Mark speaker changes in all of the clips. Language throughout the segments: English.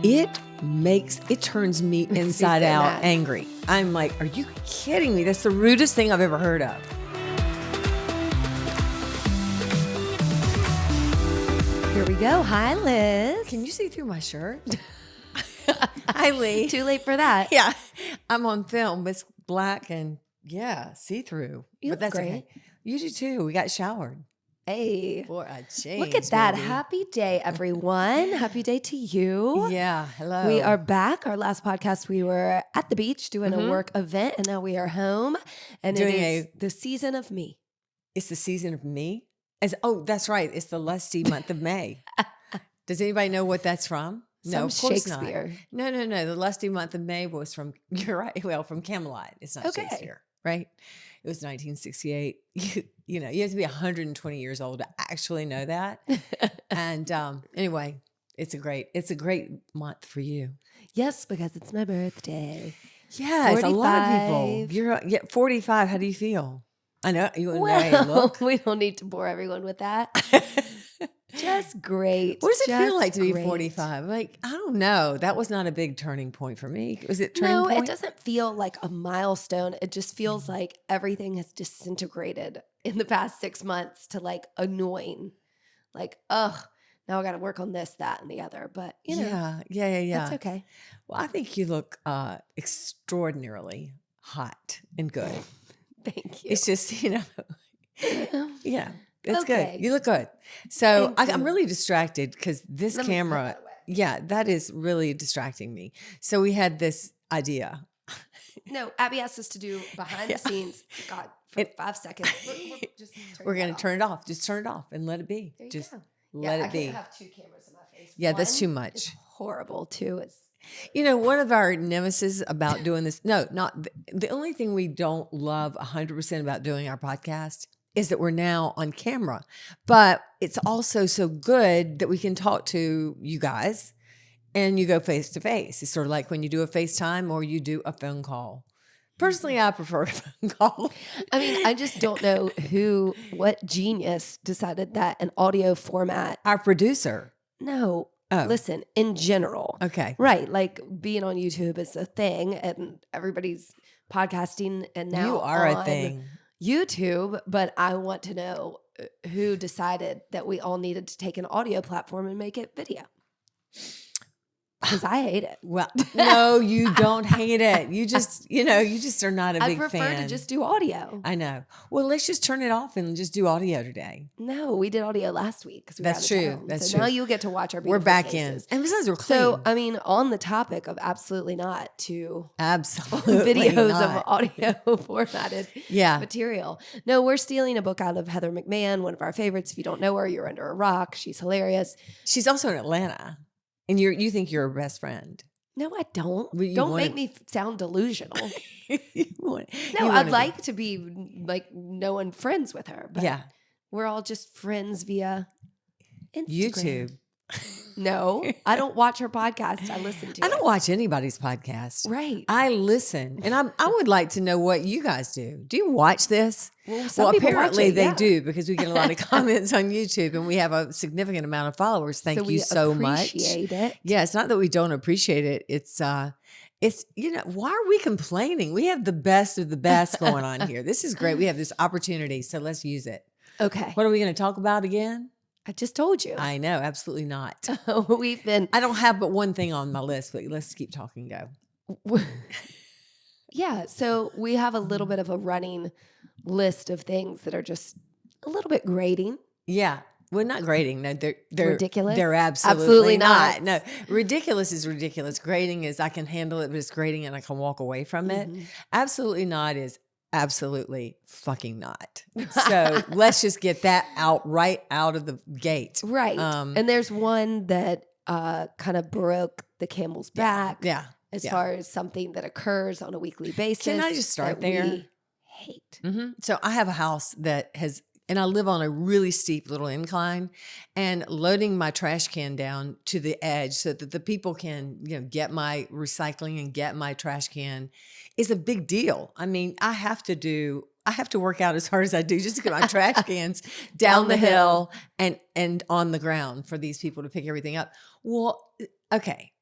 Speaker 1: it turns me inside out angry. I'm like, are you kidding me? That's the rudest thing I've ever heard of.
Speaker 2: Here we go. Hi, Liz.
Speaker 1: Can you see through my shirt? Hi, Lee.
Speaker 2: Too late for that.
Speaker 1: Yeah, I'm on film. It's black and see-through.
Speaker 2: You look great.
Speaker 1: Okay. You do too. We got showered.
Speaker 2: Hey.
Speaker 1: For a change.
Speaker 2: Look at that.
Speaker 1: Baby.
Speaker 2: Happy day, everyone. Happy day to you.
Speaker 1: Yeah. Hello.
Speaker 2: We are back. Our last podcast, we were at the beach doing a work event, and now we are home. And it is the season of me.
Speaker 1: It's the season of me? That's right. It's the lusty month of May. Does anybody know what that's from? No, of course
Speaker 2: Shakespeare.
Speaker 1: Not. No. The lusty month of May was from, you're right, well, from Camelot. It's not Shakespeare, right? It was 1968. You know, you have to be 120 years old to actually know that. And anyway, it's a great month for you.
Speaker 2: Yes, because it's my birthday.
Speaker 1: Yeah, 45. It's a lot of people. You're 45. How do you feel? I know you look.
Speaker 2: We don't need to bore everyone with that. Just great.
Speaker 1: What does it feel like to be 45? Like, I don't know. That was not a big turning point for me. Was it turning point?
Speaker 2: No, it doesn't feel like a milestone. It just feels like everything has disintegrated in the past 6 months to like annoying. Like, now I got to work on this, that, and the other. But, you know.
Speaker 1: Yeah.
Speaker 2: That's okay.
Speaker 1: Well, I think you look extraordinarily hot and good.
Speaker 2: Thank you.
Speaker 1: It's just, yeah. It's
Speaker 2: Okay.
Speaker 1: good. You look good. So I'm really distracted because this camera, that is really distracting me. So we had this idea.
Speaker 2: No, Abby asked us to do behind the scenes. God, for 5 seconds. We're
Speaker 1: going to turn it off. Just turn it off and let it be. Just let it be.
Speaker 2: I can't have 2 cameras in my face.
Speaker 1: Yeah, that's too much.
Speaker 2: It's horrible too.
Speaker 1: You know, one of our nemesis about doing this, the only thing we don't love 100% about doing our podcast is that we're now on camera, but it's also so good that we can talk to you guys and you go face to face. It's sort of like when you do a FaceTime or you do a phone call. Personally, I prefer a phone call.
Speaker 2: I mean, I just don't know what genius decided that an audio format.
Speaker 1: Our producer.
Speaker 2: No. Oh. Listen, in general.
Speaker 1: Okay.
Speaker 2: Right. Like being on YouTube is a thing and everybody's podcasting and now
Speaker 1: you are a thing.
Speaker 2: YouTube, but I want to know who decided that we all needed to take an audio platform and make it video. Because I hate it.
Speaker 1: Well, no, you don't hate it. You just are not a big fan.
Speaker 2: I prefer to just do audio.
Speaker 1: I know. Well, let's just turn it off and just do audio today.
Speaker 2: No, we did audio last week.
Speaker 1: That's true. That's true.
Speaker 2: Now you'll get to watch our beautiful
Speaker 1: We're back
Speaker 2: faces.
Speaker 1: in. And besides, we're clean.
Speaker 2: So, I mean, on the topic of absolutely not to
Speaker 1: absolutely
Speaker 2: videos
Speaker 1: not.
Speaker 2: of audio formatted material. No, we're stealing a book out of Heather McMahon, one of our favorites. If you don't know her, you're under a rock. She's hilarious.
Speaker 1: She's also in Atlanta. And you think you're her best friend.
Speaker 2: No, I don't. Don't make me sound delusional. I'd like to be like knowing friends with her. But we're all just friends via Instagram.
Speaker 1: YouTube.
Speaker 2: No, I don't watch her podcast. I listen to it.
Speaker 1: I don't watch anybody's podcast.
Speaker 2: Right.
Speaker 1: I listen. And I would like to know what you guys do. Do you watch this?
Speaker 2: Well,
Speaker 1: apparently they do because we get a lot of comments on YouTube and we have a significant amount of followers. Thank you so much.
Speaker 2: Appreciate it.
Speaker 1: Yeah, it's not that we don't appreciate it. It's why are we complaining? We have the best of the best going on here. This is great. We have this opportunity, so let's use it.
Speaker 2: Okay.
Speaker 1: What are we going to talk about again?
Speaker 2: I just told you.
Speaker 1: I know, absolutely not.
Speaker 2: I
Speaker 1: don't have but one thing on my list, but let's keep talking. Go.
Speaker 2: Yeah, so we have a little bit of a running list of things that are just a little bit grating.
Speaker 1: Yeah. Well, not grating. No, they're
Speaker 2: ridiculous.
Speaker 1: They're absolutely not. No, ridiculous is ridiculous. Grating is I can handle it, but it's grating and I can walk away from it. Absolutely not is absolutely fucking not. So let's just get that right out of the gate.
Speaker 2: Right. And there's one that kind of broke the camel's back.
Speaker 1: Yeah.
Speaker 2: As far as something that occurs on a weekly basis.
Speaker 1: Can I just start there?
Speaker 2: We hate.
Speaker 1: So I have a house that has, and I live on a really steep little incline, and loading my trash can down to the edge so that the people can, get my recycling and get my trash can is a big deal. I mean, I have to work out as hard as I do just to get my trash cans down the hill and on the ground for these people to pick everything up. Well, okay.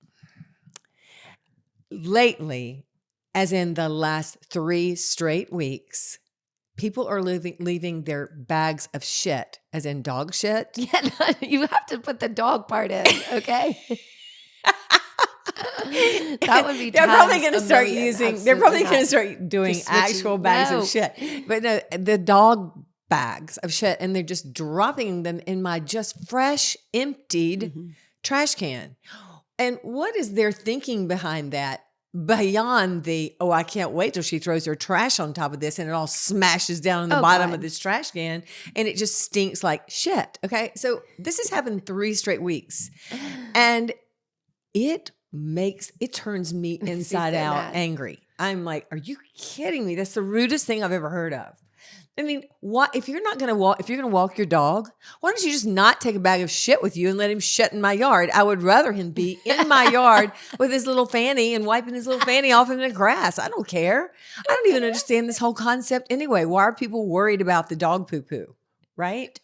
Speaker 1: lately, as in the last 3 straight weeks, people are leaving their bags of shit, as in dog shit.
Speaker 2: Yeah, no, you have to put the dog part in, okay? That would be
Speaker 1: They're probably
Speaker 2: times
Speaker 1: going to
Speaker 2: a
Speaker 1: start
Speaker 2: million.
Speaker 1: using, they're probably
Speaker 2: Absolutely
Speaker 1: going to
Speaker 2: not.
Speaker 1: start doing
Speaker 2: Just switching.
Speaker 1: actual bags
Speaker 2: No.
Speaker 1: of shit. But no, the dog bags of shit, and they're just dropping them in my just fresh, emptied
Speaker 2: Mhm.
Speaker 1: trash can. And what is their thinking behind that? Beyond the, oh, I can't wait till she throws her trash on top of this and it all smashes down in the
Speaker 2: Oh,
Speaker 1: bottom
Speaker 2: God.
Speaker 1: of this trash can and it just stinks like shit. Okay. So this has happened 3 straight weeks and it turns me
Speaker 2: Makes me
Speaker 1: inside
Speaker 2: so
Speaker 1: out
Speaker 2: mad.
Speaker 1: angry. I'm like, are you kidding me? That's the rudest thing I've ever heard of. I mean, what if you're not going to walk? If you're going to walk your dog, why don't you just not take a bag of shit with you and let him shit in my yard? I would rather him be in my yard with his little fanny and wiping his little fanny off in the grass. I don't care. I don't even understand this whole concept anyway. Why are people worried about the dog poo poo? Right?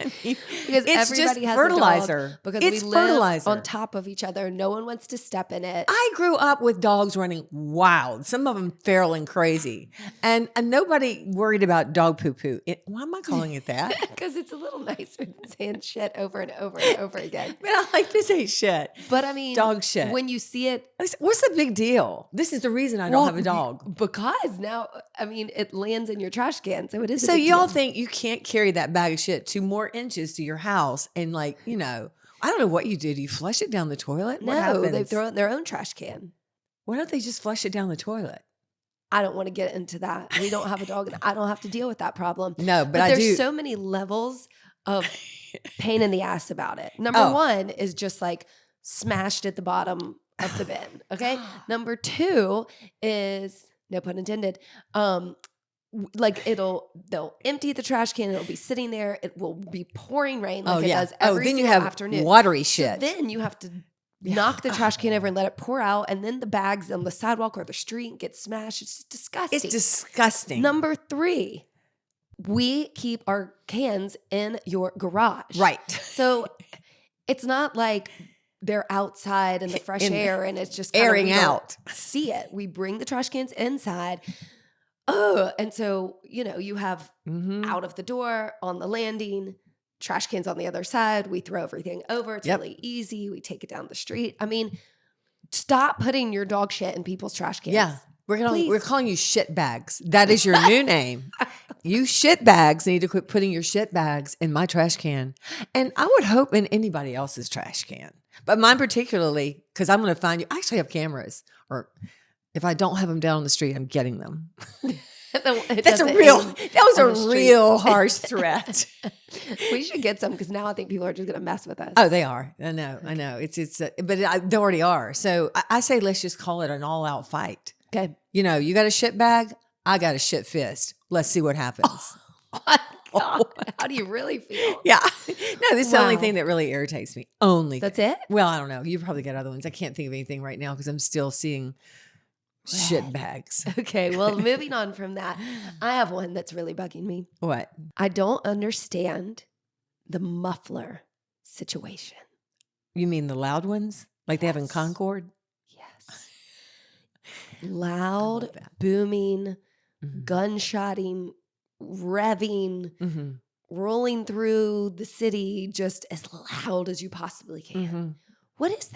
Speaker 1: I mean,
Speaker 2: Because
Speaker 1: it's
Speaker 2: everybody
Speaker 1: just
Speaker 2: has
Speaker 1: fertilizer.
Speaker 2: a dog because
Speaker 1: It's
Speaker 2: we
Speaker 1: fertilizer.
Speaker 2: live on top of each other. No one wants to step in it.
Speaker 1: I grew up with dogs running wild, some of them feral and crazy, and nobody worried about dog poo poo. Why am I calling it that?
Speaker 2: Because it's a little nicer than saying shit over and over and over again.
Speaker 1: But I like to say shit.
Speaker 2: But I mean,
Speaker 1: Dog shit.
Speaker 2: when you see it,
Speaker 1: What's the big deal? This is the reason I don't have a dog.
Speaker 2: Because now, I mean, it lands in your trash can, so it is.
Speaker 1: So
Speaker 2: a big
Speaker 1: y'all
Speaker 2: deal.
Speaker 1: think you can't carry that bag of shit 2 more inches to your house and I don't know what you do. Do you flush it down the toilet? What
Speaker 2: No,
Speaker 1: happens?
Speaker 2: they throw it in their own trash can.
Speaker 1: Why don't they just flush it down the toilet?
Speaker 2: I don't want to get into that. We don't have a dog, and I don't have to deal with that problem.
Speaker 1: No, but I
Speaker 2: there's
Speaker 1: do.
Speaker 2: so many levels of pain in the ass about it. Number
Speaker 1: Oh.
Speaker 2: 1 is just like smashed at the bottom of the bin. Okay. Number 2 is, no pun intended, like they'll empty the trash can. It'll be sitting there. It will be pouring rain like it does every
Speaker 1: then you
Speaker 2: single
Speaker 1: have
Speaker 2: afternoon.
Speaker 1: watery
Speaker 2: So
Speaker 1: shit.
Speaker 2: then you have to knock the trash can over and let it pour out, and then the bags on the sidewalk or the street get smashed. It's just disgusting.
Speaker 1: It's disgusting.
Speaker 2: Number 3, we keep our cans in your garage.
Speaker 1: Right.
Speaker 2: So it's not like they're outside in the fresh air and it's just
Speaker 1: airing
Speaker 2: we don't
Speaker 1: out.
Speaker 2: See it. We bring the trash cans inside. And so, you have out of the door, on the landing, trash cans on the other side. We throw everything over. It's really easy. We take it down the street. I mean, stop putting your dog shit in people's trash cans.
Speaker 1: Yeah. We're calling you shit bags. That is your new name. You shit bags need to quit putting your shit bags in my trash can. And I would hope in anybody else's trash can. But mine particularly, because I'm going to find you. I actually have cameras. Or if I don't have them down on the street, I'm getting them. That was a real harsh threat.
Speaker 2: We should get some because now I think people are just going to mess with us.
Speaker 1: Oh, they are. I know. But they already are. So I say let's just call it an all-out fight.
Speaker 2: Okay.
Speaker 1: You got a shit bag. I got a shit fist. Let's see what happens.
Speaker 2: God, how do you really feel?
Speaker 1: Yeah. No, this is the only thing that really irritates me.
Speaker 2: That's it?
Speaker 1: Well, I don't know. You probably got other ones. I can't think of anything right now because I'm still seeing shit bags.
Speaker 2: Okay. Well, moving on from that, I have one that's really bugging me.
Speaker 1: What?
Speaker 2: I don't understand the muffler situation.
Speaker 1: You mean the loud ones? Like they have in
Speaker 2: Yes.
Speaker 1: Concord?
Speaker 2: Yes. Loud, booming, gunshotting, revving, rolling through the city just as loud as you possibly can. What is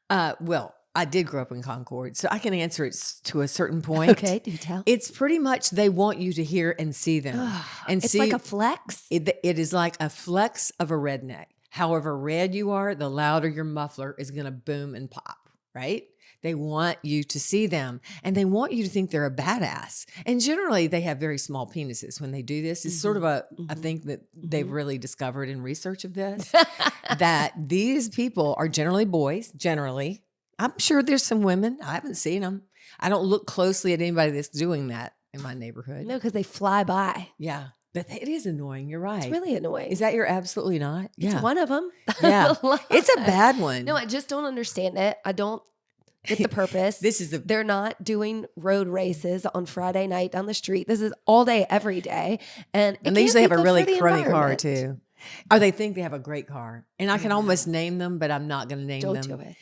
Speaker 2: that?
Speaker 1: Well, I did grow up in Concord, so I can answer it to a certain point.
Speaker 2: Okay, do tell.
Speaker 1: It's pretty much they want you to hear and see them. And
Speaker 2: It's like a flex.
Speaker 1: It is like a flex of a redneck. However red you are, the louder your muffler is going to boom and pop, right? They want you to see them and they want you to think they're a badass. And generally they have very small penises when they do this. It's sort of a thing that they've really discovered in research of this, that these people are generally boys, generally. I'm sure there's some women. I haven't seen them. I don't look closely at anybody that's doing that in my neighborhood.
Speaker 2: No, because they fly by.
Speaker 1: Yeah. But it is annoying. You're right.
Speaker 2: It's really annoying.
Speaker 1: Is that your absolutely not? Yeah.
Speaker 2: It's one of them.
Speaker 1: Yeah. It's a bad one.
Speaker 2: No, I just don't understand it. I don't get the purpose. They're not doing road races on Friday night down the street. This is all day, every day. And
Speaker 1: they usually have a really crummy car
Speaker 2: environment.
Speaker 1: too. Or they think they have a great car. And I can almost name them, but I'm not going to name them.
Speaker 2: Don't do it.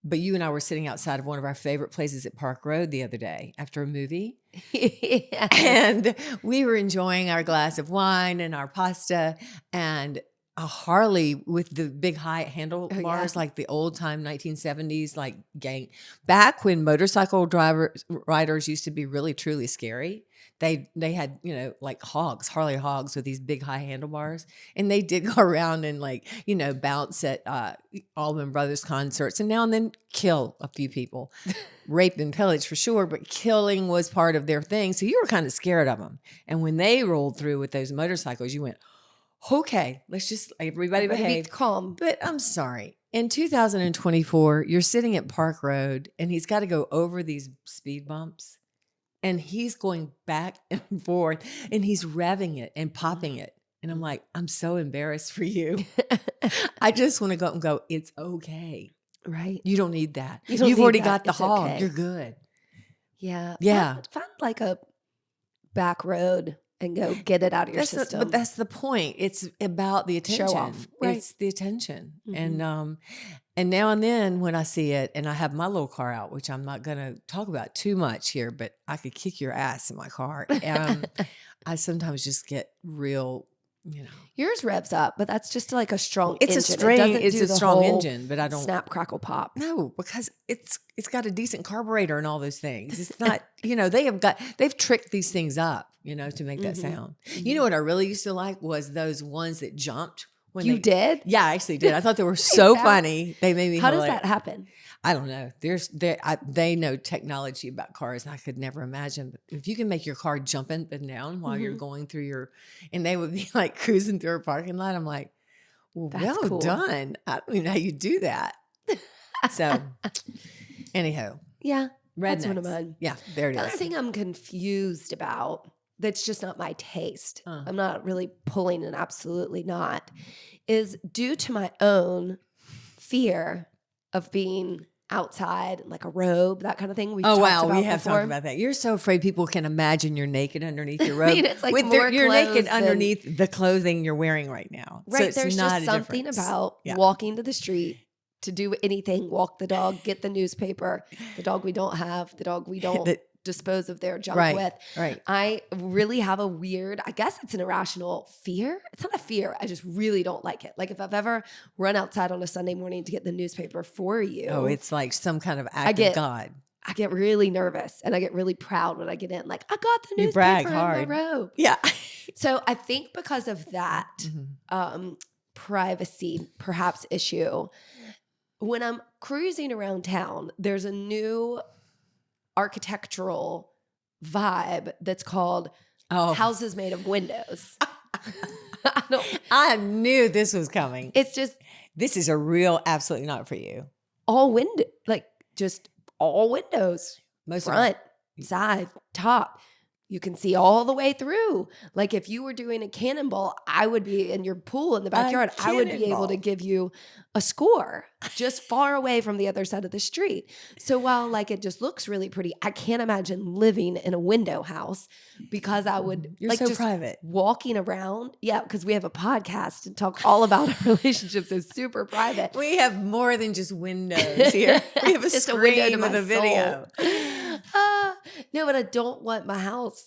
Speaker 1: But you and I were sitting outside of one of our favorite places at Park Road the other day after a movie.
Speaker 2: Yes.
Speaker 1: And we were enjoying our glass of wine and our pasta, and a Harley with the big high handlebars, like the old time 1970s, like gang. Back when motorcycle riders used to be really truly scary. They had, like Harley hogs with these big high handlebars, and they did go around and bounce at Allman Brothers concerts, and now and then kill a few people. Rape and pillage for sure, but killing was part of their thing. So you were kind of scared of them. And when they rolled through with those motorcycles, you went, okay, let's just everybody behave.
Speaker 2: Be calm.
Speaker 1: But I'm sorry. In 2024, you're sitting at Park Road and he's got to go over these speed bumps and he's going back and forth and he's revving it and popping it. And I'm like, I'm so embarrassed for you. I just want to go up and go, it's okay.
Speaker 2: Right.
Speaker 1: You don't need that.
Speaker 2: You don't
Speaker 1: You've
Speaker 2: need
Speaker 1: already
Speaker 2: that.
Speaker 1: got the
Speaker 2: It's
Speaker 1: hog.
Speaker 2: okay.
Speaker 1: You're good.
Speaker 2: Yeah.
Speaker 1: Yeah.
Speaker 2: Find like a back road and go get it out of your system.
Speaker 1: But that's the point. It's about the attention.
Speaker 2: Show off. Right.
Speaker 1: It's the attention. And now and then when I see it and I have my little car out, which I'm not going to talk about too much here, but I could kick your ass in my car. I sometimes just get real,
Speaker 2: Yours revs up, but that's just like a strong
Speaker 1: it's
Speaker 2: engine.
Speaker 1: It's a strong engine, but I don't
Speaker 2: snap, crackle, pop.
Speaker 1: No, because it's got a decent carburetor and all those things. It's not, they've tricked these things up, to make that sound. You know what I really used to like was those ones that jumped. When
Speaker 2: you did?
Speaker 1: Yeah, I actually did. I thought they were so funny. They made me
Speaker 2: How does that happen?
Speaker 1: I don't know. They know technology about cars. I could never imagine. But if you can make your car jump up and down while you're going through and they would be like cruising through a parking lot. I'm like, well
Speaker 2: cool.
Speaker 1: done. I don't even know how you do that. So anyhow.
Speaker 2: Yeah.
Speaker 1: Rednecks.
Speaker 2: That's one of mine.
Speaker 1: Yeah, there it is.
Speaker 2: The other thing I'm confused about that's just not my taste. I'm not really pulling an absolutely not, is due to my own fear of being outside, like a robe, that kind of thing.
Speaker 1: We have talked about that. You're so afraid people can imagine you're naked underneath your robe.
Speaker 2: I mean, it's like
Speaker 1: you're naked underneath the clothing you're wearing right now.
Speaker 2: Right. So it's there's just something about walking to the street to do anything, walk the dog, get the newspaper, the dog we don't have, the dog we don't dispose of their junk with.
Speaker 1: Right.
Speaker 2: I really have a weird, I guess it's an irrational fear. It's not a fear. I just really don't like it. Like if I've ever run outside on a Sunday morning to get the newspaper for you.
Speaker 1: Oh, it's like some kind of act of God.
Speaker 2: I get really nervous and I get really proud when I get in. Like I got the newspaper
Speaker 1: you brag hard.
Speaker 2: in my robe.
Speaker 1: Yeah.
Speaker 2: So I think because of that privacy perhaps issue, when I'm cruising around town, there's a new architectural vibe that's called houses made of windows.
Speaker 1: I knew this was coming.
Speaker 2: It's just
Speaker 1: this is a real absolutely not for you.
Speaker 2: All window, like just all windows,
Speaker 1: most
Speaker 2: front, side, top. You can see all the way through. Like if you were doing a cannonball, I would be in your pool in the backyard. I would be able to give you a score just far away from the other side of the street. So while like it just looks really pretty, I can't imagine living in a window house because I would
Speaker 1: You're
Speaker 2: like
Speaker 1: so
Speaker 2: just
Speaker 1: private
Speaker 2: walking around. Yeah, because we have a podcast and talk all about our relationships. It's super private.
Speaker 1: We have more than just windows here. We have a screen with a video.
Speaker 2: No, but I don't want my house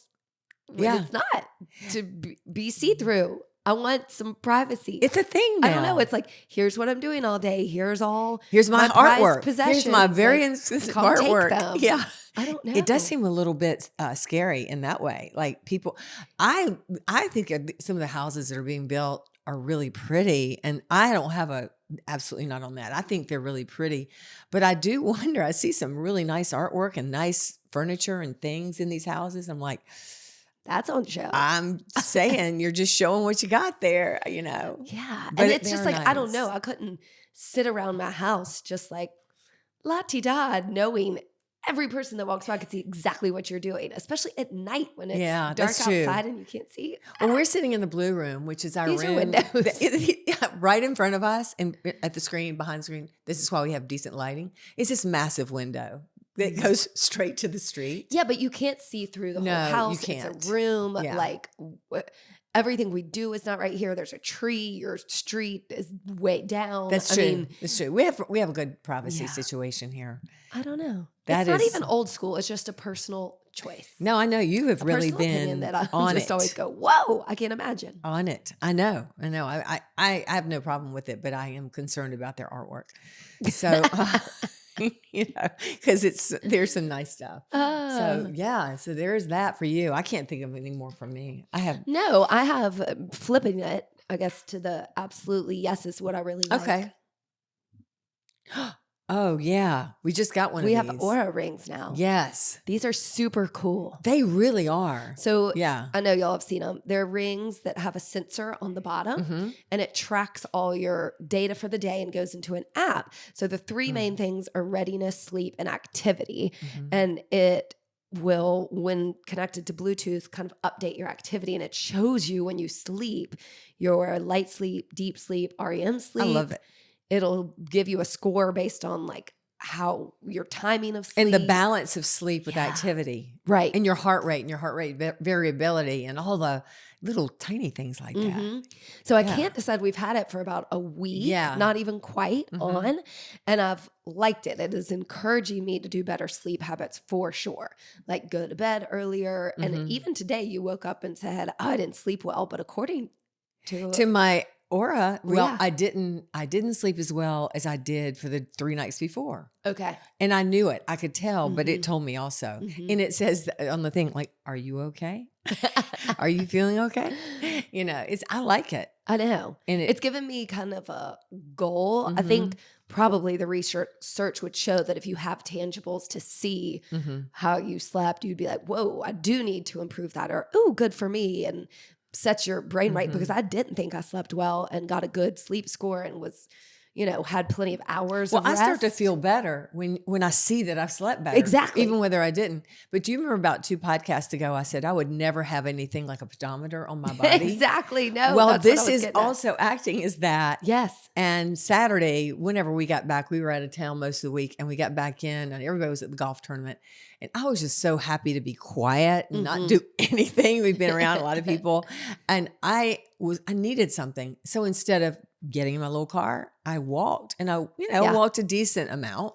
Speaker 2: when it's not to be see-through. I want some privacy.
Speaker 1: It's a thing now.
Speaker 2: I don't know. It's like, here's what I'm doing all day. Here's my
Speaker 1: artwork.
Speaker 2: Possessions.
Speaker 1: Here's my very expensive artwork.
Speaker 2: Yeah. I don't know.
Speaker 1: It does seem a little bit scary in that way. Like people, I think some of the houses that are being built are really pretty, and I don't have absolutely not on that. I think they're really pretty, but I do wonder, I see some really nice artwork and nice furniture and things in these houses. I'm like,
Speaker 2: that's on show.
Speaker 1: I'm saying you're just showing what you got there,
Speaker 2: Yeah.
Speaker 1: But
Speaker 2: and it's just like,
Speaker 1: nice.
Speaker 2: I don't know. I couldn't sit around my house just like la-ti-da, knowing every person that walks by could see exactly what you're doing, especially at night when it's dark outside and you can't see.
Speaker 1: Well, we're sitting in the blue room, which is our
Speaker 2: These
Speaker 1: room.
Speaker 2: are windows.
Speaker 1: Right in front of us and at the screen, behind the screen. This is why we have decent lighting. It's this massive window that goes straight to the street.
Speaker 2: Yeah, but you can't see through the whole house.
Speaker 1: You can't.
Speaker 2: It's a room.
Speaker 1: Yeah.
Speaker 2: Like everything we do is not right here. There's a tree. Your street is way down.
Speaker 1: That's
Speaker 2: I
Speaker 1: true.
Speaker 2: mean,
Speaker 1: That's true. We have a good privacy
Speaker 2: Yeah.
Speaker 1: situation here.
Speaker 2: I don't know.
Speaker 1: That
Speaker 2: It's not
Speaker 1: is-
Speaker 2: even old school. It's just a personal choice.
Speaker 1: No, I know you have
Speaker 2: A
Speaker 1: really
Speaker 2: personal opinion
Speaker 1: been
Speaker 2: that I
Speaker 1: on
Speaker 2: just
Speaker 1: it.
Speaker 2: always go, whoa, I can't imagine.
Speaker 1: On it. I know. I have no problem with it, but I am concerned about their artwork. So, because there's some nice stuff. So yeah, so there's that for you. I can't think of any more from me. I have.
Speaker 2: No, I have flipping it, I guess, to the absolutely yes is what I really like.
Speaker 1: Okay. Oh yeah, we just got one
Speaker 2: We
Speaker 1: of
Speaker 2: have
Speaker 1: these.
Speaker 2: Oura rings now.
Speaker 1: Yes,
Speaker 2: These are super cool.
Speaker 1: they really are.
Speaker 2: So
Speaker 1: Yeah.
Speaker 2: I know y'all have seen them. They're rings that have a sensor on the bottom
Speaker 1: Mm-hmm.
Speaker 2: and it tracks all your data for the day and goes into an app. So the three main things are readiness, sleep, and activity.
Speaker 1: Mm-hmm.
Speaker 2: And it will, when connected to Bluetooth, kind of update your activity. And it shows you when you sleep, your light sleep, deep sleep, REM sleep.
Speaker 1: I love it.
Speaker 2: It'll give you a score based on like how your timing of sleep.
Speaker 1: And the balance of sleep with
Speaker 2: Yeah.
Speaker 1: activity.
Speaker 2: Right.
Speaker 1: And your heart rate and your heart rate variability and all the little tiny things like that.
Speaker 2: Mhm. So I
Speaker 1: Yeah.
Speaker 2: can't decide. We've had it for about a week,
Speaker 1: Yeah.
Speaker 2: not even quite
Speaker 1: Mhm.
Speaker 2: on, and I've liked it. It is encouraging me to do better sleep habits for sure. Like go to bed earlier.
Speaker 1: Mhm.
Speaker 2: And even today you woke up and said, oh, I didn't sleep well, but according to
Speaker 1: To my Oura, well,
Speaker 2: Yeah.
Speaker 1: I didn't sleep as well as I did for the 3 nights before.
Speaker 2: okay.
Speaker 1: And I knew it. I could tell, but
Speaker 2: Mhm.
Speaker 1: it told me also.
Speaker 2: Mhm.
Speaker 1: And it says on the thing, like, are you okay? Are you feeling okay? I like it.
Speaker 2: I know.
Speaker 1: And
Speaker 2: It's given me kind of a goal. I think probably the research would show that if you have tangibles to see
Speaker 1: Mhm.
Speaker 2: how you slept, you'd be like, whoa, I do need to improve that. Or, ooh, good for me. And sets your brain right, because I didn't think I slept well and got a good sleep score and was, had plenty of hours
Speaker 1: Well,
Speaker 2: of
Speaker 1: I
Speaker 2: rest.
Speaker 1: start to feel better when I see that I've slept better.
Speaker 2: Exactly.
Speaker 1: Even whether I didn't. But do you remember about 2 podcasts ago, I said I would never have anything like a pedometer on my body?
Speaker 2: Exactly. No.
Speaker 1: Well,
Speaker 2: that's what I
Speaker 1: this
Speaker 2: was
Speaker 1: is
Speaker 2: getting at.
Speaker 1: also acting as that.
Speaker 2: Yes.
Speaker 1: And Saturday, whenever we got back, we were out of town most of the week, and we got back in, and everybody was at the golf tournament. And I was just so happy to be quiet and not do anything. We've been around a lot of people, and I needed something. So instead of getting in my little car, I walked, and I walked a decent amount.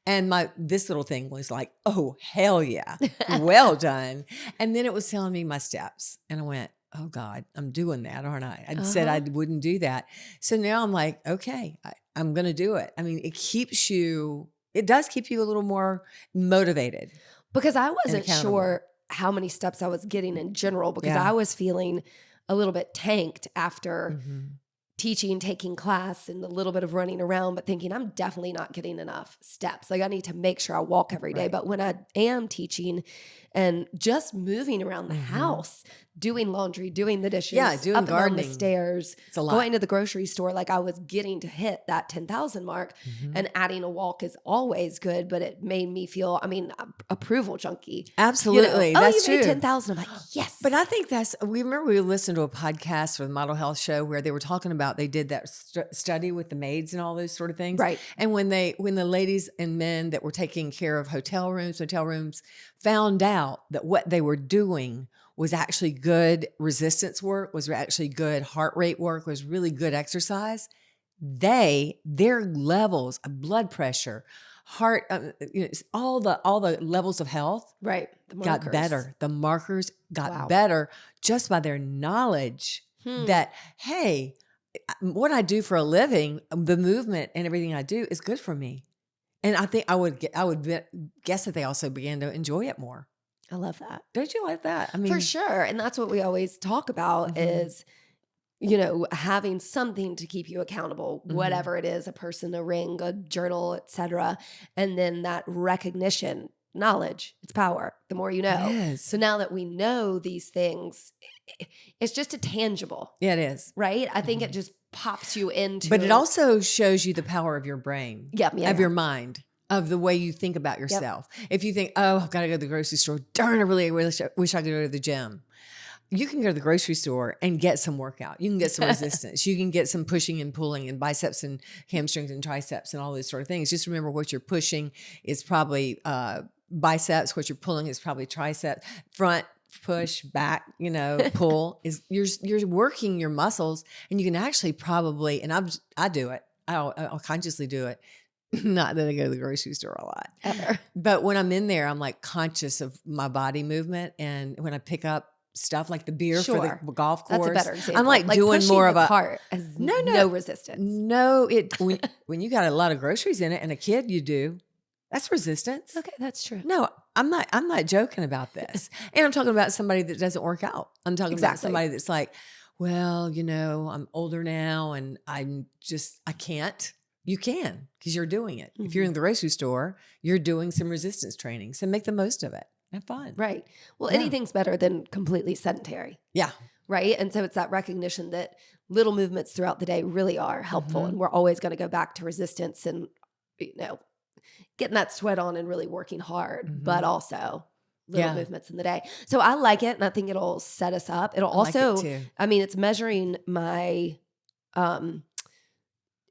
Speaker 1: And this little thing was like, oh, hell yeah, well done. And then it was telling me my steps, and I went, oh God, I'm doing that, aren't I? I said I wouldn't do that. So now I'm like, okay, I'm going to do it. I mean, it does keep you a little more motivated.
Speaker 2: Because I wasn't
Speaker 1: accountable.
Speaker 2: sure how many steps I was getting in general, because
Speaker 1: Yeah.
Speaker 2: I was feeling a little bit tanked after
Speaker 1: Mhm.
Speaker 2: teaching, taking class, and a little bit of running around, but thinking I'm definitely not getting enough steps. Like I need to make sure I walk every day.
Speaker 1: Right.
Speaker 2: But when I am teaching and just moving around the house, doing laundry, doing the dishes,
Speaker 1: Yeah, doing
Speaker 2: up and down
Speaker 1: gardening.
Speaker 2: the stairs,
Speaker 1: It's a lot.
Speaker 2: going to the grocery store, like I was getting to hit that 10,000 mark. And adding a walk is always good, but it made me feel, approval junkie.
Speaker 1: Absolutely. That's
Speaker 2: you made
Speaker 1: true.
Speaker 2: 10,000. I'm like, yes.
Speaker 1: But I think we listened to a podcast for the Model Health Show where they were talking about, they did that study with the maids and all those sort of things.
Speaker 2: Right.
Speaker 1: And when the ladies and men that were taking care of hotel rooms found out that what they were doing was actually good resistance work, was actually good heart rate work, was really good exercise, their levels of blood pressure, heart, all the levels of health
Speaker 2: right. The
Speaker 1: got
Speaker 2: markers.
Speaker 1: better. The markers got
Speaker 2: Wow.
Speaker 1: better just by their knowledge that, hey, what I do for a living, the movement and everything I do is good for me. And I think I would guess that they also began to enjoy it more.
Speaker 2: I love that.
Speaker 1: Don't you like that?
Speaker 2: For sure. And that's what we always talk about is, having something to keep you accountable, whatever it is, a person, a ring, a journal, etc. And then that recognition, knowledge, it's power. The more you know.
Speaker 1: Yes.
Speaker 2: So now that we know these things, it's just a tangible,
Speaker 1: Yeah, it is.
Speaker 2: right? I think it just pops you into.
Speaker 1: But it also shows you the power of your brain,
Speaker 2: Yeah,
Speaker 1: of your mind, of the way you think about yourself. If you think, oh, I've got to go to the grocery store. Darn, I really wish I could go to the gym. You can go to the grocery store and get some workout. You can get some resistance. You can get some pushing and pulling and biceps and hamstrings and triceps and all those sort of things. Just remember what you're pushing is probably biceps. What you're pulling is probably triceps. Front push, back, pull is you're working your muscles, and you can actually probably, and I do it. I'll consciously do it. Not that I go to the grocery store a lot,
Speaker 2: Ever.
Speaker 1: but when I'm in there, I'm like conscious of my body movement. And when I pick up stuff like the beer for the golf course,
Speaker 2: That's a better example.
Speaker 1: I'm like doing more of a
Speaker 2: cart as no resistance.
Speaker 1: No, when you got a lot of groceries in it and a kid, you do. That's resistance.
Speaker 2: Okay, that's true.
Speaker 1: No, I'm not joking about this. And I'm talking about somebody that doesn't work out. I'm talking about somebody that's like, well, I'm older now and I can't. You can, because you're doing it. If you're in the grocery store, you're doing some resistance training. So make the most of it. Have fun.
Speaker 2: Right. Well, anything's better than completely sedentary.
Speaker 1: Yeah.
Speaker 2: Right. And so it's that recognition that little movements throughout the day really are helpful. And we're always going to go back to resistance and, getting that sweat on and really working hard, but also little movements in the day. So I like it. And I think it'll set us up. It'll also,
Speaker 1: like it too.
Speaker 2: It's measuring my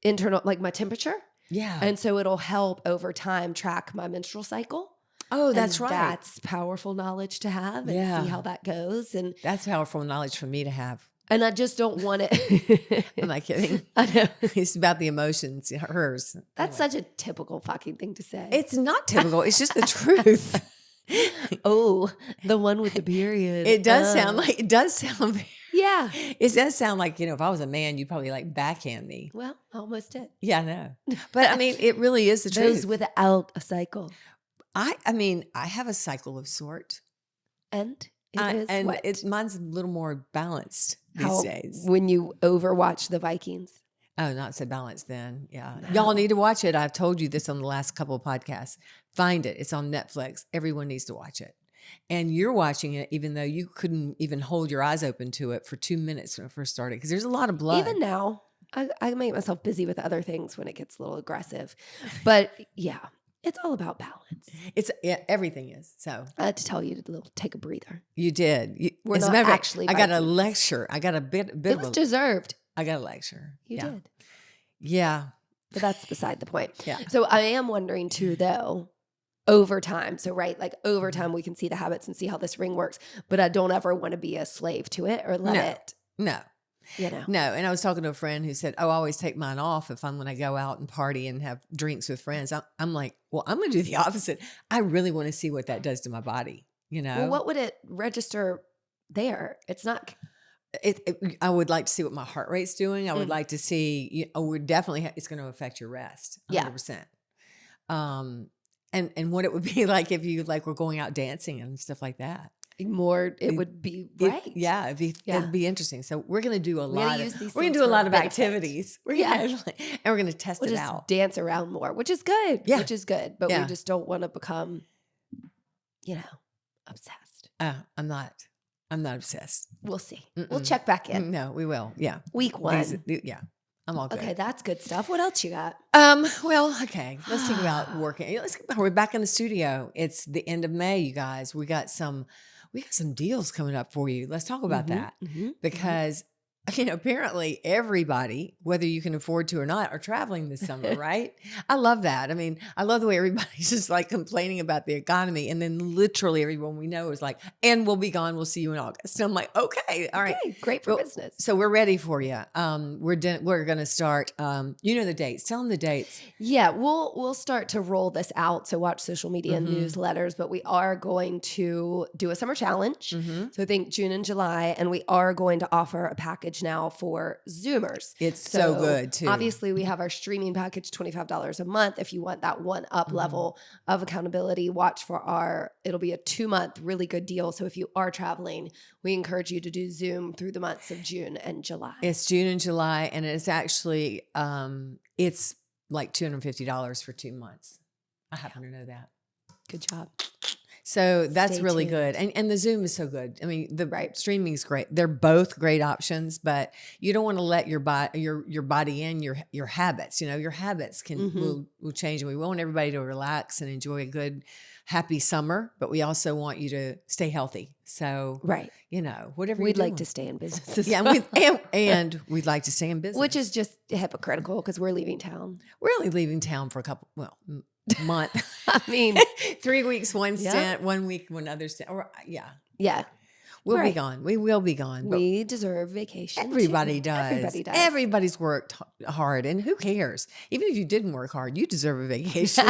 Speaker 2: internal, like my temperature.
Speaker 1: Yeah.
Speaker 2: And so it'll help over time track my menstrual cycle.
Speaker 1: Oh, that's right.
Speaker 2: That's powerful knowledge to have and see how that goes. And
Speaker 1: that's powerful knowledge for me to have.
Speaker 2: And I just don't want it.
Speaker 1: I'm not kidding.
Speaker 2: I know.
Speaker 1: It's about the emotions, hers.
Speaker 2: That's such a typical fucking thing to say.
Speaker 1: It's not typical. It's just the truth.
Speaker 2: Oh, the one with the period.
Speaker 1: It does sound
Speaker 2: yeah.
Speaker 1: It does sound like, if I was a man, you'd probably like backhand me.
Speaker 2: Well, I almost did.
Speaker 1: Yeah, I know. But it really is the truth.
Speaker 2: Those without a cycle.
Speaker 1: I have a cycle of sort.
Speaker 2: And
Speaker 1: mine's a little more balanced these days.
Speaker 2: When you overwatch the Vikings.
Speaker 1: Oh, not so balanced then. Yeah. No. Y'all need to watch it. I've told you this on the last couple of podcasts. Find it. It's on Netflix. Everyone needs to watch it. And you're watching it even though you couldn't even hold your eyes open to it for 2 minutes when it first started because there's a lot of blood.
Speaker 2: Even now, I make myself busy with other things when it gets a little aggressive. But yeah, it's all about balance.
Speaker 1: Everything is. So
Speaker 2: I had to tell you to take a breather.
Speaker 1: You did.
Speaker 2: We're not actually.
Speaker 1: I got a lecture. I got a bit.
Speaker 2: It was deserved.
Speaker 1: I got a lecture.
Speaker 2: You did.
Speaker 1: Yeah.
Speaker 2: But that's beside the point.
Speaker 1: Yeah.
Speaker 2: So I am wondering too, though, over time. So, right, like over time, we can see the habits and see how this ring works. But I don't ever want to be a slave to it or let it.
Speaker 1: No.
Speaker 2: No.
Speaker 1: And I was talking to a friend who said, oh, I always take mine off if I'm going to go out and party and have drinks with friends. I'm like, well, I'm going to do the opposite. I really want to see what that does to my body.
Speaker 2: Well, what would it register there? It's not.
Speaker 1: I would like to see what my heart rate's doing. I would like to see, we're definitely, it's going to affect your rest. 100%. And what it would be like if you were going out dancing and stuff like that.
Speaker 2: It would be right.
Speaker 1: It'd be interesting. So we're going to do a lot of activities. And we're going to test it out.
Speaker 2: Dance around more, which is good.
Speaker 1: Yeah.
Speaker 2: Which is good. But we just don't want to become, obsessed.
Speaker 1: I'm not obsessed.
Speaker 2: We'll see. We'll check back in.
Speaker 1: No, we will. Yeah.
Speaker 2: Week 1.
Speaker 1: I'm all good.
Speaker 2: Okay, that's good stuff. What else you got?
Speaker 1: Well, okay. Let's think about working. We're back in the studio. It's the end of May, you guys. We got some deals coming up for you. Let's talk about that because apparently everybody, whether you can afford to or not, are traveling this summer, right? I love that. I love the way everybody's just like complaining about the economy. And then literally everyone we know is like, and we'll be gone. We'll see you in August. So I'm like, okay, all right.
Speaker 2: Okay, great for business.
Speaker 1: So we're ready for you. We're going to start, the dates. Tell them the dates.
Speaker 2: Yeah, we'll start to roll this out. So watch social media and newsletters, but we are going to do a summer challenge. So I think June and July, and we are going to offer a package now for Zoomers.
Speaker 1: It's so good too.
Speaker 2: Obviously, we have our streaming package, $25 a month. If you want that one up level of accountability, watch for it'll be a 2-month really good deal. So if you are traveling, we encourage you to do Zoom through the months of June and July.
Speaker 1: It's June and July, and it's actually, it's like $250 for 2 months. I happen to know that.
Speaker 2: Good job.
Speaker 1: So that's really good. And the Zoom is so good. The streaming is great. They're both great options, but you don't want to let your body in your habits. Your habits will change. And we want everybody to relax and enjoy a good, happy summer, but we also want you to stay healthy. So, whatever
Speaker 2: we'd like to stay in business.
Speaker 1: And we'd like to stay in business.
Speaker 2: Which is just hypocritical because we're leaving town.
Speaker 1: We're only leaving town for month.
Speaker 2: 3
Speaker 1: weeks, one stint, 1 week, one other stint. Yeah. We'll be
Speaker 2: Right.
Speaker 1: gone. We will be gone. But
Speaker 2: We deserve vacation. too.
Speaker 1: everybody does.
Speaker 2: Everybody does.
Speaker 1: Everybody's worked hard, and who cares? Even if you didn't work hard, you deserve a vacation.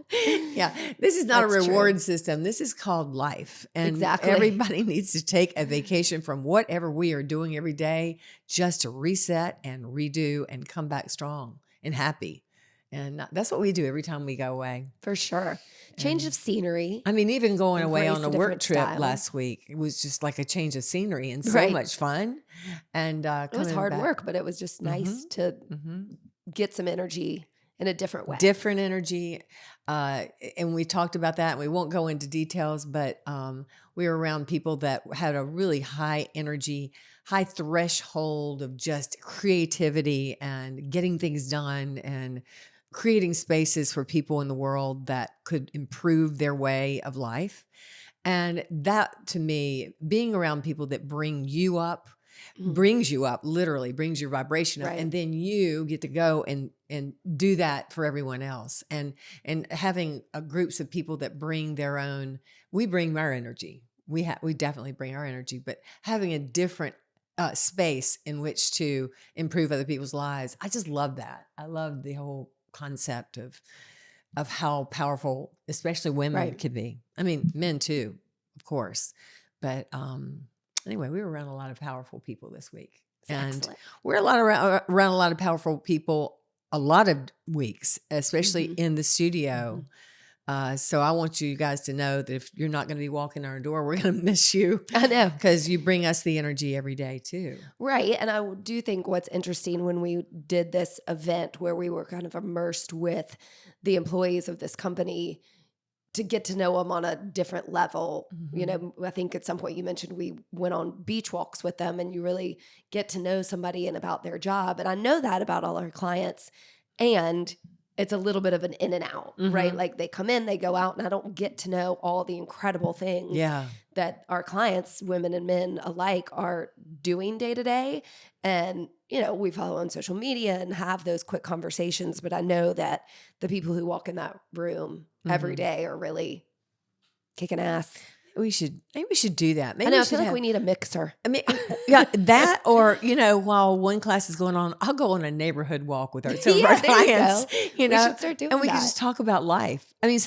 Speaker 1: Yeah, this is not
Speaker 2: That's
Speaker 1: a
Speaker 2: true.
Speaker 1: reward system. This is called life, and
Speaker 2: Exactly.
Speaker 1: everybody needs to take a vacation from whatever we are doing every day, just to reset and redo and come back strong and happy. And that's what we do every time we go away.
Speaker 2: For sure. Change
Speaker 1: And
Speaker 2: of scenery.
Speaker 1: I mean, even going away
Speaker 2: Embrace
Speaker 1: on
Speaker 2: a
Speaker 1: a work
Speaker 2: different
Speaker 1: trip
Speaker 2: style.
Speaker 1: last week, it was just like a change of scenery and so
Speaker 2: Right.
Speaker 1: much fun. And
Speaker 2: It was
Speaker 1: coming
Speaker 2: hard
Speaker 1: back-
Speaker 2: work, but it was just nice to get some energy in a different way.
Speaker 1: different energy. And we talked about that. And we won't go into details, but we were around people that had a really high energy, high threshold of just creativity and getting things done and creating spaces for people in the world that could improve their way of life. And that, to me, being around people that bring you up,
Speaker 2: Mhm.
Speaker 1: brings you up, literally brings your vibration up,
Speaker 2: Right.
Speaker 1: and then you get to go and do that for everyone else. And having groups of people that bring their own, we bring our energy. We definitely bring our energy, but having a different space in which to improve other people's lives, I just love that. I love the whole concept of how powerful, especially women,
Speaker 2: Right.
Speaker 1: could be. I mean, men too, of course. But anyway, we were around a lot of powerful people this week, and
Speaker 2: Excellent.
Speaker 1: we're around a lot of powerful people a lot of weeks, especially in the studio. So I want you guys to know that if you're not going to be walking our door, we're going to miss you.
Speaker 2: I know.
Speaker 1: Because you bring us the energy every day too.
Speaker 2: Right. And I do think what's interesting when we did this event where we were kind of immersed with the employees of this company to get to know them on a different level. You know, I think at some point you mentioned we went on beach walks with them and you really get to know somebody and about their job. And I know that about all our clients. And it's a little bit of an in and out, right? Like they come in, they go out, and I don't get to know all the incredible things that our clients, women and men alike, are doing day to day. And, you know, we follow on social media and have those quick conversations, but I know that the people who walk in that room every day are really kicking ass.
Speaker 1: Maybe we should do that. Maybe
Speaker 2: I know,
Speaker 1: we
Speaker 2: I
Speaker 1: should
Speaker 2: feel like
Speaker 1: have-
Speaker 2: we need a mixer.
Speaker 1: I mean, yeah, that, or, you know, while one class is going on, I'll go on a neighborhood walk with some of
Speaker 2: Yeah,
Speaker 1: our
Speaker 2: there you
Speaker 1: clients.
Speaker 2: go.
Speaker 1: You
Speaker 2: We
Speaker 1: know,
Speaker 2: should start doing
Speaker 1: and we can
Speaker 2: that.
Speaker 1: just talk about life. I mean,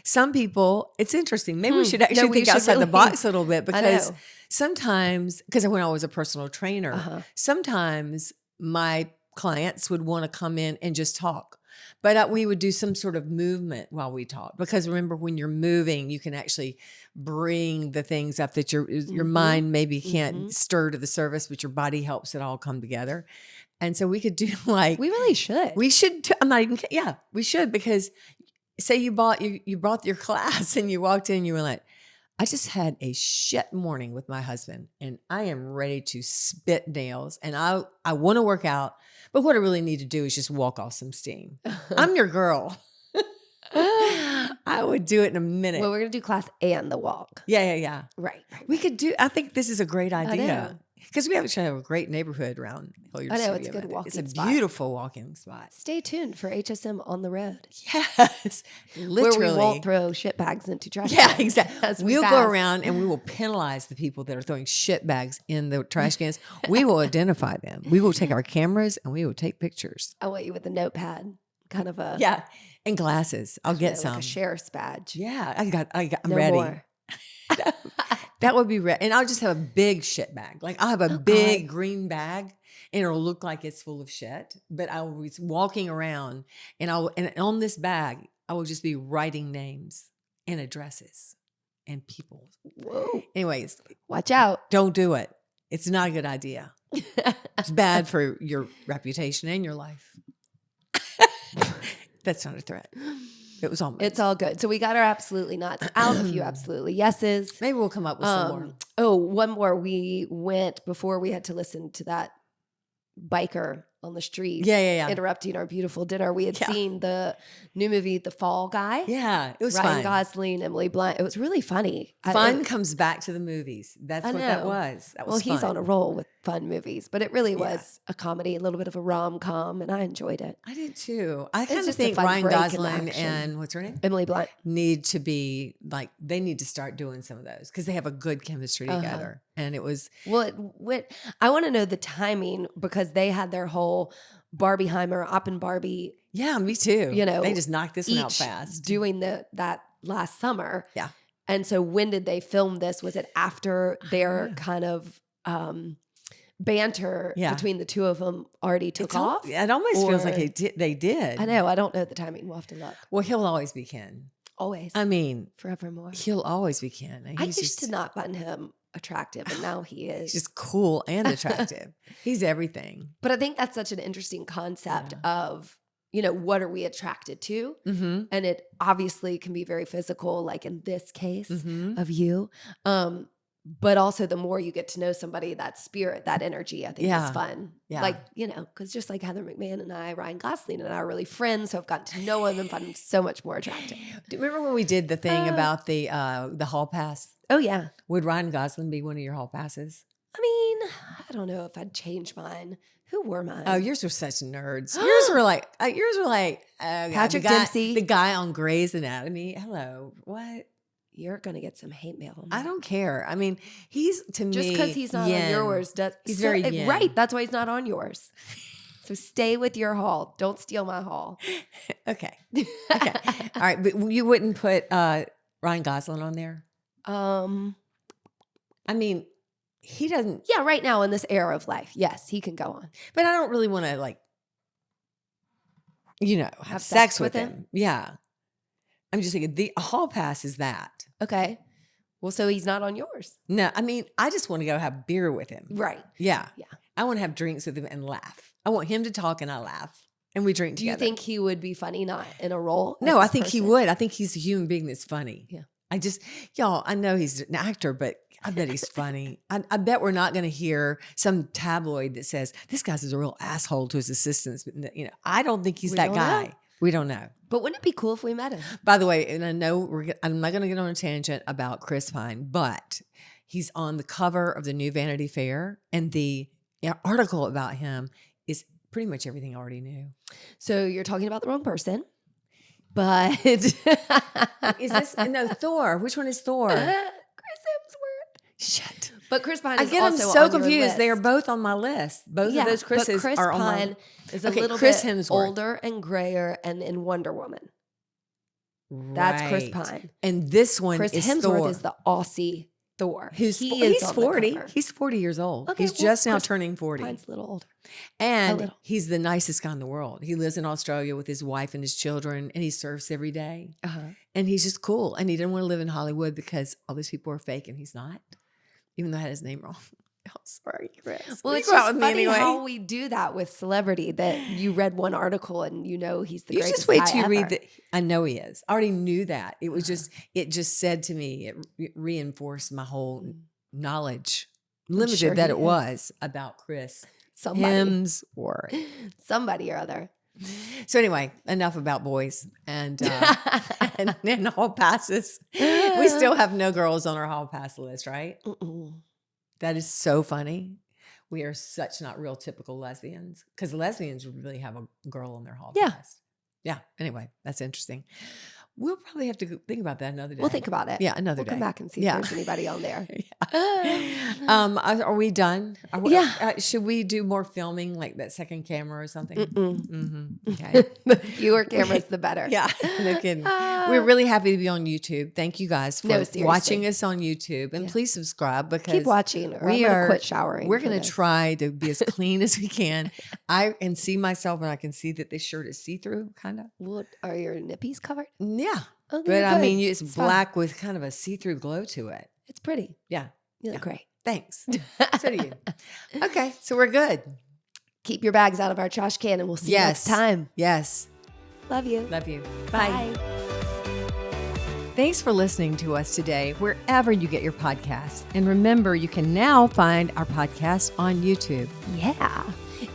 Speaker 1: some people, it's interesting. Maybe we should actually
Speaker 2: we
Speaker 1: think
Speaker 2: should
Speaker 1: outside the
Speaker 2: really-
Speaker 1: box a little bit, because
Speaker 2: know.
Speaker 1: sometimes, because when I was a personal trainer, sometimes my clients would want to come in and just talk. But we would do some sort of movement while we talk, because remember, when you're moving, you can actually bring the things up that your mind maybe can't stir to the surface, but your body helps it all come together. And so we could do like
Speaker 2: We really should.
Speaker 1: we should. I'm not even. Yeah, we should, because say you brought your class and you walked in, you were like, I just had a shit morning with my husband and I am ready to spit nails and I want to work out, but what I really need to do is just walk off some steam. I'm your girl. I would do it in a minute.
Speaker 2: Well, we're going to do class and the walk.
Speaker 1: Yeah.
Speaker 2: Right.
Speaker 1: We could do, I think this is a great
Speaker 2: know.
Speaker 1: idea. Because we actually have a great neighborhood around Hilliard.
Speaker 2: I know, it's a
Speaker 1: Studio.
Speaker 2: good walking
Speaker 1: It's a
Speaker 2: spot.
Speaker 1: beautiful walking spot.
Speaker 2: Stay tuned for HSM on the road.
Speaker 1: Yes. Literally.
Speaker 2: Where we won't throw shit bags into trash
Speaker 1: Yeah,
Speaker 2: cans
Speaker 1: exactly.
Speaker 2: as we
Speaker 1: We'll go
Speaker 2: pass.
Speaker 1: around and we will penalize the people that are throwing shit bags in the trash cans. We will identify them. We will take our cameras and we will take pictures.
Speaker 2: I want you with a notepad, kind of a
Speaker 1: Yeah, and glasses. I'll get
Speaker 2: like
Speaker 1: some.
Speaker 2: a sheriff's badge.
Speaker 1: Yeah, I'm
Speaker 2: No
Speaker 1: ready.
Speaker 2: more.
Speaker 1: That would be ready. And I'll just have a big shit bag. Like I'll have a big green bag and it'll look like it's full of shit. But I will be walking around and on this bag, I will just be writing names and addresses and people.
Speaker 2: Whoa.
Speaker 1: Anyways,
Speaker 2: Watch out.
Speaker 1: don't do it. It's not a good idea. It's bad for your reputation and your life. That's not a threat. It was almost.
Speaker 2: It's all good. So we got our absolutely nots out, a few absolutely yeses.
Speaker 1: Maybe we'll come up with some more.
Speaker 2: Oh, one more. We went before we had to listen to that biker on the street.
Speaker 1: Yeah.
Speaker 2: Interrupting our beautiful dinner. We had seen the new movie, The Fall Guy.
Speaker 1: Yeah, it was
Speaker 2: Ryan
Speaker 1: fun.
Speaker 2: Gosling, Emily Blunt. It was really funny.
Speaker 1: Fun comes back to the movies. That's what that was. That was
Speaker 2: fun. He's
Speaker 1: fun.
Speaker 2: on a roll with fun movies, but it really was a comedy, a little bit of a rom-com, and I enjoyed it.
Speaker 1: I did too. I kind of
Speaker 2: just a
Speaker 1: think
Speaker 2: fun
Speaker 1: Ryan
Speaker 2: break in
Speaker 1: Gosling
Speaker 2: action.
Speaker 1: and what's her name?
Speaker 2: Emily Blunt.
Speaker 1: Need to be like, they need to start doing some of those because they have a good chemistry together. And it was.
Speaker 2: Well, I want to know the timing because they had their whole Barbieheimer, Oppen Barbie.
Speaker 1: Yeah, me too.
Speaker 2: You know,
Speaker 1: they just knocked this one out fast.
Speaker 2: Doing that last summer.
Speaker 1: Yeah.
Speaker 2: And so when did they film this? Was it after their kind of banter between the two of them already took off?
Speaker 1: It almost feels like they did.
Speaker 2: I know. I don't know the timing. We'll have to look.
Speaker 1: Well, he'll always be Ken.
Speaker 2: Always.
Speaker 1: I mean,
Speaker 2: forevermore.
Speaker 1: He'll always be Ken.
Speaker 2: I used to not find him attractive, and now he is.
Speaker 1: He's just cool and attractive. He's everything.
Speaker 2: But I think that's such an interesting concept of, what are we attracted to?
Speaker 1: Mm-hmm.
Speaker 2: And it obviously can be very physical, like in this case of you. But also the more you get to know somebody, that spirit, that energy, I think is fun.
Speaker 1: Yeah.
Speaker 2: Like, because just like Heather McMahon and I, Ryan Gosling and I are really friends. So I've gotten to know him and find him so much more attractive.
Speaker 1: Do you remember when we did the thing about the hall pass?
Speaker 2: Oh, yeah.
Speaker 1: Would Ryan Gosling be one of your hall passes?
Speaker 2: I mean, I don't know if I'd change mine. Who were mine?
Speaker 1: Oh, yours were such nerds. Yours were like
Speaker 2: Patrick Dempsey.
Speaker 1: The guy on Grey's Anatomy. Hello. What?
Speaker 2: You're going to get some hate mail.
Speaker 1: I don't care. I mean, he's, to me,
Speaker 2: just because he's not on yours.
Speaker 1: He's very yin.
Speaker 2: Right. That's why he's not on yours. So stay with your hall. Don't steal my hall.
Speaker 1: Okay. All right. But you wouldn't put Ryan Gosling on there? I mean, he doesn't.
Speaker 2: Yeah, right now in this era of life, yes, he can go on.
Speaker 1: But I don't really want to have sex with him. Yeah. I'm just thinking the hall pass is that.
Speaker 2: Okay. Well, so he's not on yours.
Speaker 1: No, I mean, I just want to go have beer with him.
Speaker 2: Right.
Speaker 1: Yeah.
Speaker 2: Yeah.
Speaker 1: I want to have drinks with him and laugh. I want him to talk and I laugh. And we drink together.
Speaker 2: Do you think he would be funny not in a role?
Speaker 1: No, I think he would. I think he's a human being that's funny.
Speaker 2: Yeah.
Speaker 1: I know he's an actor, but I bet he's funny. I bet we're not going to hear some tabloid that says, this guy's a real asshole to his assistants. I don't think he's that guy. We don't know.
Speaker 2: But wouldn't it be cool if we met him?
Speaker 1: By the way, and I know I'm not going to get on a tangent about Chris Pine, but he's on the cover of the new Vanity Fair, and the article about him is pretty much everything I already knew.
Speaker 2: So you're talking about the wrong person. But
Speaker 1: is this Thor? Which one is Thor?
Speaker 2: Chris Hemsworth.
Speaker 1: Shit.
Speaker 2: But Chris Pine is
Speaker 1: I get
Speaker 2: also
Speaker 1: them so
Speaker 2: on
Speaker 1: confused.
Speaker 2: Your list.
Speaker 1: They are both on my list. Both of those Chris's
Speaker 2: but Chris
Speaker 1: are on
Speaker 2: Pine
Speaker 1: my
Speaker 2: is a little
Speaker 1: Chris
Speaker 2: bit
Speaker 1: Hemsworth.
Speaker 2: older and grayer and in Wonder Woman. That's Chris Pine.
Speaker 1: And this one
Speaker 2: Chris
Speaker 1: is
Speaker 2: Hemsworth
Speaker 1: Thor.
Speaker 2: is the Aussie Thor.
Speaker 1: He's
Speaker 2: on the
Speaker 1: 40.
Speaker 2: cover.
Speaker 1: He's 40 years old.
Speaker 2: Okay,
Speaker 1: he's just now
Speaker 2: Chris
Speaker 1: turning 40.
Speaker 2: Pine's a little older.
Speaker 1: And he's the nicest guy in the world. He lives in Australia with his wife and his children, and he surfs every day. And he's just cool. And he didn't want to live in Hollywood because all these people are fake, and he's not, even though I had his name wrong. Oh, sorry, Chris.
Speaker 2: Well, it's
Speaker 1: go out
Speaker 2: just
Speaker 1: with
Speaker 2: funny
Speaker 1: me anyway.
Speaker 2: how we do that with celebrity, that you read one article and he's the greatest
Speaker 1: just wait
Speaker 2: guy
Speaker 1: till you
Speaker 2: ever.
Speaker 1: read I know he is. I already knew that. It was it just said to me, it reinforced my whole knowledge, limited
Speaker 2: sure
Speaker 1: that
Speaker 2: he
Speaker 1: it
Speaker 2: is.
Speaker 1: was about Chris
Speaker 2: Somebody.
Speaker 1: Hemsworth.
Speaker 2: Somebody or other.
Speaker 1: So anyway, enough about boys and hall passes. We still have no girls on our hall pass list, right? That is so funny. We are such not real typical lesbians, because lesbians really have a girl on their hall pass. Yeah. Anyway, that's interesting. We'll probably have to think about that another day.
Speaker 2: We'll think about it.
Speaker 1: Yeah, another day.
Speaker 2: We'll come back and see if there's anybody on there.
Speaker 1: Are we done?
Speaker 2: Yeah.
Speaker 1: Should we do more filming, like that second camera or something? Okay.
Speaker 2: The fewer cameras, the better.
Speaker 1: Yeah, no kidding. We're really happy to be on YouTube. Thank you guys for watching us on YouTube, and please subscribe, because
Speaker 2: keep watching. Or I'm gonna quit showering.
Speaker 1: We're going to try to be as clean as we can. I can see myself, and I can see that this shirt is see-through, kind of.
Speaker 2: Well, are your nippies covered?
Speaker 1: Yeah,
Speaker 2: okay,
Speaker 1: but I
Speaker 2: good.
Speaker 1: mean, it's black
Speaker 2: fine.
Speaker 1: with kind of a see-through glow to it.
Speaker 2: It's pretty.
Speaker 1: Yeah,
Speaker 2: You look great.
Speaker 1: Thanks. So do you. Okay, so we're good.
Speaker 2: Keep your bags out of our trash can, and we'll see you next time.
Speaker 1: Yes.
Speaker 2: Love you.
Speaker 1: Love you.
Speaker 2: Bye.
Speaker 1: Thanks for listening to us today, wherever you get your podcasts. And remember, you can now find our podcast on YouTube.
Speaker 2: Yeah.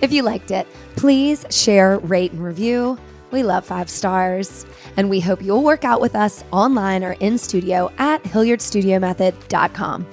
Speaker 2: If you liked it, please share, rate, and review. We love 5 stars. And we hope you'll work out with us online or in studio at HilliardStudioMethod.com.